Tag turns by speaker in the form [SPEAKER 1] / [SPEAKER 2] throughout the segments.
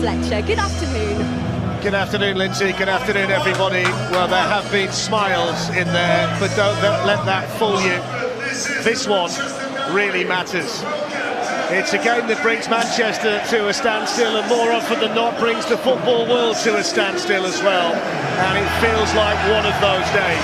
[SPEAKER 1] Fletcher, good afternoon.
[SPEAKER 2] Good afternoon, Lindsay. Good afternoon, everybody. Well, there have been smiles in there, but don't let that fool you. This one really matters. It's a game that brings Manchester to a standstill, and more often than not brings the football world to a standstill as well. And it feels like one of those days.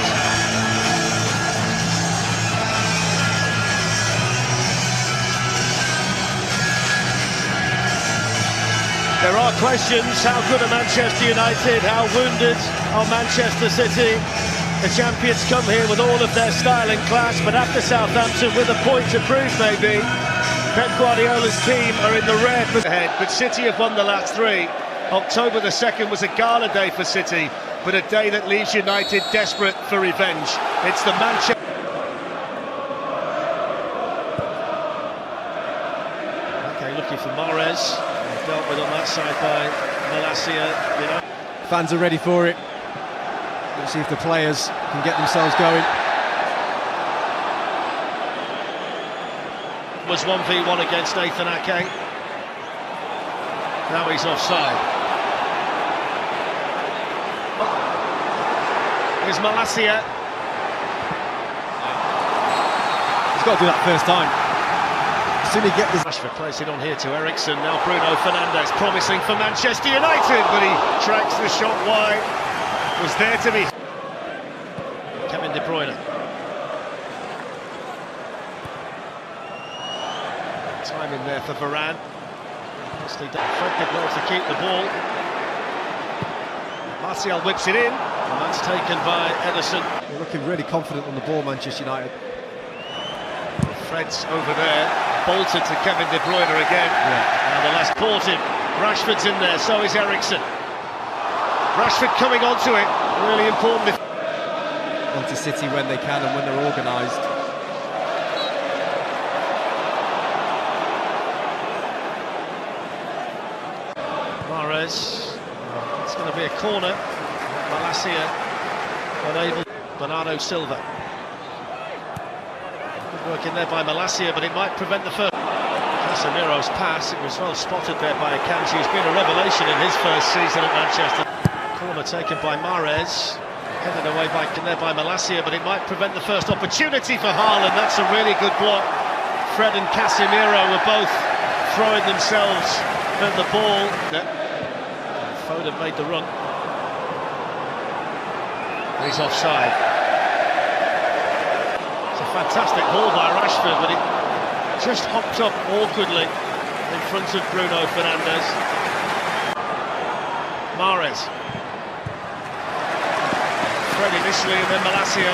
[SPEAKER 2] There are questions: how good are Manchester United? How wounded are Manchester City? The champions come here with all of their style and class, but after Southampton, with a point to prove maybe, Pep Guardiola's team are in the red ahead, but City have won the last three. October the 2nd was a gala day for City, but a day that leaves United desperate for revenge. It's the Manchester... Okay, looking for Mahrez. Dealt with on that side by Malacia, you know.
[SPEAKER 3] Fans are ready for it. Let's see if the players can get themselves going.
[SPEAKER 2] Was 1v1 against Nathan Ake. Now he's offside. Here's Malacia.
[SPEAKER 3] He's got to do that first time. As soon as he gets this...
[SPEAKER 2] Rashford plays it on here to Eriksen. Now Bruno Fernandes, promising for Manchester United, but he tracks the shot wide. Was there to be. Kevin De Bruyne. Time in there for Varane. Mostly Fred did well to keep the ball. Martial whips it in, and that's taken by Ederson.
[SPEAKER 3] They're looking really confident on the ball, Manchester United.
[SPEAKER 2] Fred's over there, bolted to Kevin De Bruyne again. And the last ported. Rashford's in there, so is Eriksen. Rashford coming onto it, really important.
[SPEAKER 3] Onto City when they can and when they're organised.
[SPEAKER 2] Mahrez, it's going to be a corner. Malacia unable. Bernardo Silva. Work in there by Malacia, but it might prevent the first. Casemiro's pass, it was well spotted there by Akanji, who's been a revelation in his first season at Manchester. Corner taken by Mahrez, headed away by Malacia, but it might prevent the first opportunity for Haaland. That's a really good block. Fred and Casemiro were both throwing themselves at the ball. Foden made the run. He's offside. Fantastic ball by Rashford, but it just hopped up awkwardly in front of Bruno Fernandes. Mahrez. Fred initially, and then Malacia.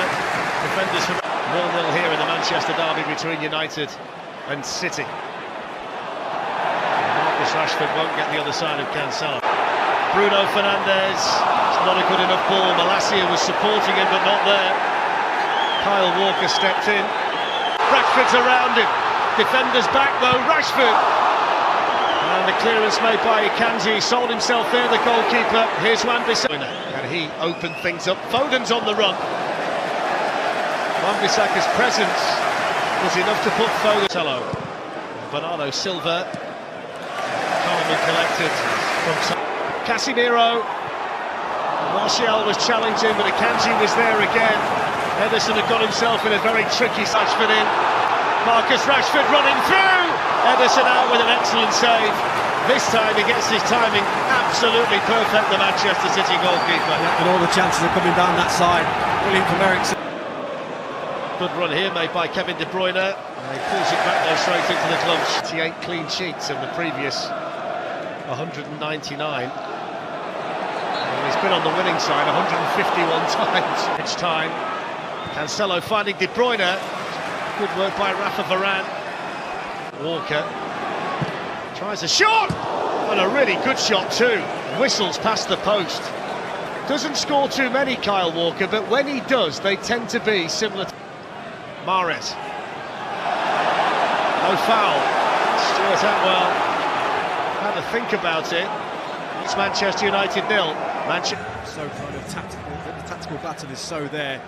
[SPEAKER 2] Defenders from 0-0 here in the Manchester derby between United and City. Marcus Rashford won't get the other side of Cancelo. Bruno Fernandes. It's not a good enough ball. Malacia was supporting him, but not there. Kyle Walker stepped in. Rashford's around him. Defenders back though. Rashford. And the clearance made by Akanji. Sold himself there, the goalkeeper. Here's Wan-Bissaka. And he opened things up. Foden's on the run. Wan-Bissaka's presence was enough to put Foden. Hello. Bernardo Silva. Calm and collected from Casemiro. Martial was challenging, but Akanji was there again. Ederson had got himself in a very tricky Rashford in. Marcus Rashford running through. Ederson out with an excellent save. This time he gets his timing absolutely perfect, the Manchester City goalkeeper.
[SPEAKER 3] Yeah, and all the chances are coming down that side. Brilliant from Eriksen.
[SPEAKER 2] Good run here made by Kevin De Bruyne. And he pulls it back though straight into the club. 88 clean sheets in the previous 199. And he's been on the winning side 151 times. Each time. Cancelo finding De Bruyne. Good work by Rafa Varane. Walker tries a shot, and a really good shot too. Whistles past the post. Doesn't score too many, Kyle Walker, but when he does, they tend to be similar to Mahrez. No foul. Stuart Atwell had to think about it. It's Manchester United 0.
[SPEAKER 3] So kind of tactical. The tactical battle is so there.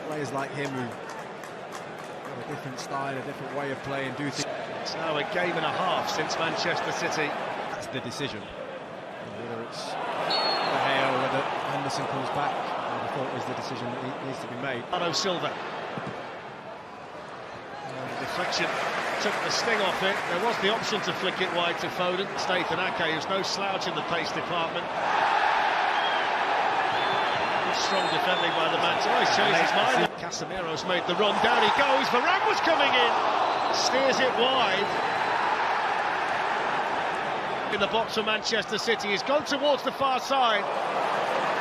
[SPEAKER 3] Players like him who got a different style, a different way of playing, do things.
[SPEAKER 2] It's now a game and a half since Manchester City.
[SPEAKER 3] That's the decision. Whether it's De Gea or whether Henderson comes back, I thought is the decision that needs to be made.
[SPEAKER 2] Bernardo Silva. The deflection took the sting off it. There was the option to flick it wide to Foden. Nathan Ake, who's no slouch in the pace department. Strong defending by the man. Oh, he's changed his mind. Casemiro's made the run. Down he goes. Varane was coming in. Steers it wide. In the box for Manchester City. He's gone towards the far side,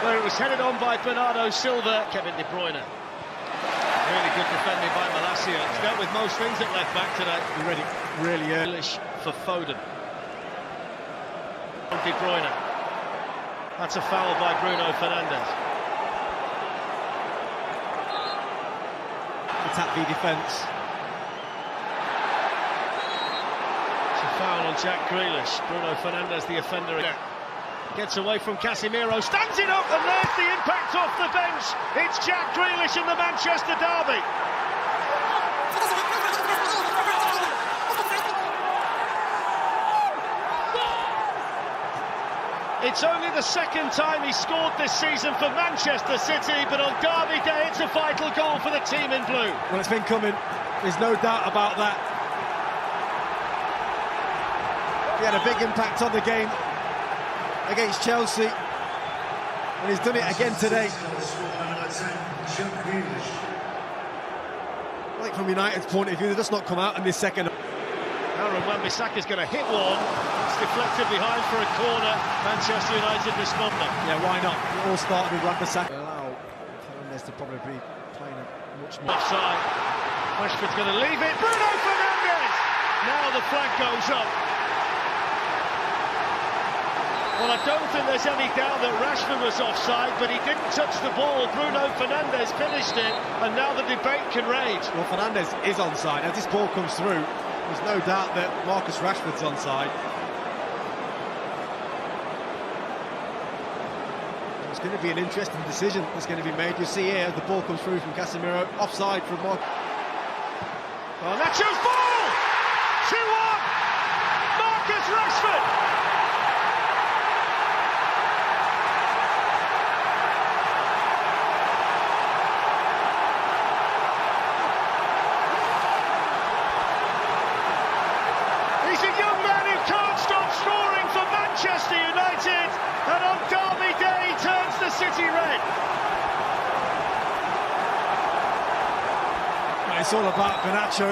[SPEAKER 2] where it was headed on by Bernardo Silva. Kevin De Bruyne. Really good defending by Malacia. He's dealt with most things at left back today.
[SPEAKER 3] Really early.
[SPEAKER 2] For Foden. De Bruyne. That's a foul by Bruno Fernandes.
[SPEAKER 3] Attack v defence.
[SPEAKER 2] It's a foul on Jack Grealish. Bruno Fernandes, the offender, gets away from Casemiro, stands it up, and there's the impact off the bench. It's Jack Grealish in the Manchester derby. It's only the second time he scored this season for Manchester City, but on derby day it's a vital goal for the team in blue.
[SPEAKER 3] Well, it's been coming, there's no doubt about that. He had a big impact on the game against Chelsea, and he's done it again today. I think from United's point of view, they've just not come out in this second.
[SPEAKER 2] Aaron Wan-Bissaka's going to hit one. It's deflected behind for a corner. Manchester United responding.
[SPEAKER 3] Yeah, why not? It all started with Wan-Bissaka. Allow Fernandes to probably be playing a much more
[SPEAKER 2] offside. Rashford's going to leave it. Bruno Fernandes! Now the flag goes up. Well, I don't think there's any doubt that Rashford was offside, but he didn't touch the ball. Bruno Fernandes finished it, and now the debate can rage.
[SPEAKER 3] Well, Fernandes is onside. As this ball comes through, there's no doubt that Marcus Rashford's onside. It's going to be an interesting decision that's going to be made. You see here, the ball comes through from Casemiro, offside from Marcus.
[SPEAKER 2] Oh, Nacho's ball! 2-1! Marcus Rashford! He's a young man who can't stop scoring for Manchester United, and on derby day he turns the city red.
[SPEAKER 3] It's all about Garnacho.